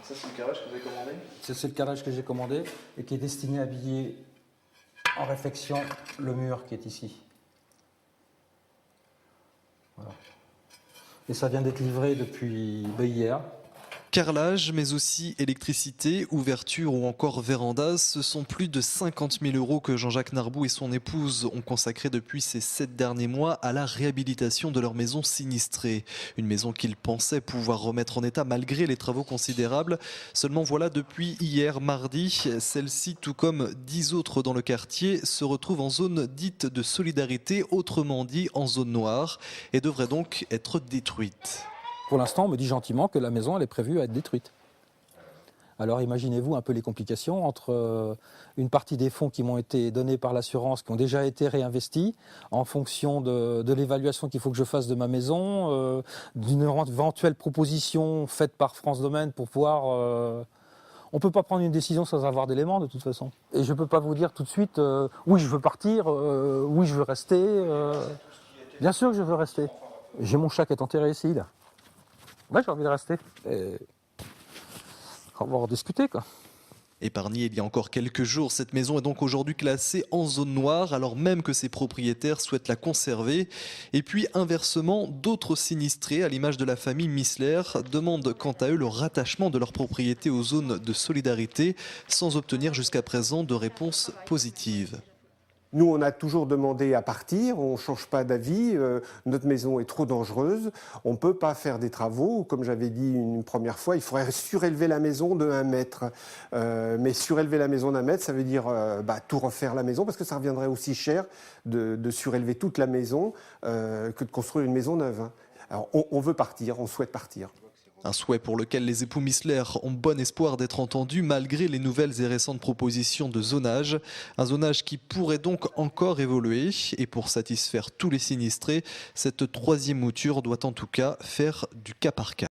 Ça, c'est le carrelage que vous avez commandé? C'est le carrelage que j'ai commandé et qui est destiné à habiller en réflexion le mur qui est ici. Voilà. Et ça vient d'être livré depuis hier. Carrelage, mais aussi électricité, ouverture ou encore vérandas, ce sont plus de 50 000 € que Jean-Jacques Narbou et son épouse ont consacré depuis ces 7 derniers mois à la réhabilitation de leur maison sinistrée. Une maison qu'ils pensaient pouvoir remettre en état malgré les travaux considérables. Seulement voilà, depuis hier mardi, celle-ci, tout comme 10 autres dans le quartier, se retrouve en zone dite de solidarité, autrement dit en zone noire, et devrait donc être détruite. Pour l'instant, on me dit gentiment que la maison elle est prévue à être détruite. Alors imaginez-vous un peu les complications entre une partie des fonds qui m'ont été donnés par l'assurance, qui ont déjà été réinvestis, en fonction de l'évaluation qu'il faut que je fasse de ma maison, d'une éventuelle proposition faite par France Domaine pour pouvoir... On ne peut pas prendre une décision sans avoir d'éléments de toute façon. Et je ne peux pas vous dire tout de suite, oui je veux partir, oui je veux rester. Bien sûr que je veux rester. J'ai mon chat qui est enterré ici là. Ouais, j'ai envie de rester. Et on va en discuter, quoi. Épargnée il y a encore quelques jours, cette maison est donc aujourd'hui classée en zone noire, alors même que ses propriétaires souhaitent la conserver. Et puis inversement, d'autres sinistrés, à l'image de la famille Missler, demandent quant à eux le rattachement de leur propriété aux zones de solidarité, sans obtenir jusqu'à présent de réponse positive. Nous, on a toujours demandé à partir, on ne change pas d'avis, notre maison est trop dangereuse, on ne peut pas faire des travaux. Comme j'avais dit une première fois, il faudrait surélever la maison de 1 mètre. Mais surélever la maison d'1 mètre, ça veut dire tout refaire la maison, parce que ça reviendrait aussi cher de surélever toute la maison que de construire une maison neuve. Alors, on veut partir, on souhaite partir. Un souhait pour lequel les époux Missler ont bon espoir d'être entendus malgré les nouvelles et récentes propositions de zonage. Un zonage qui pourrait donc encore évoluer. Et pour satisfaire tous les sinistrés, cette 3e mouture doit en tout cas faire du cas par cas.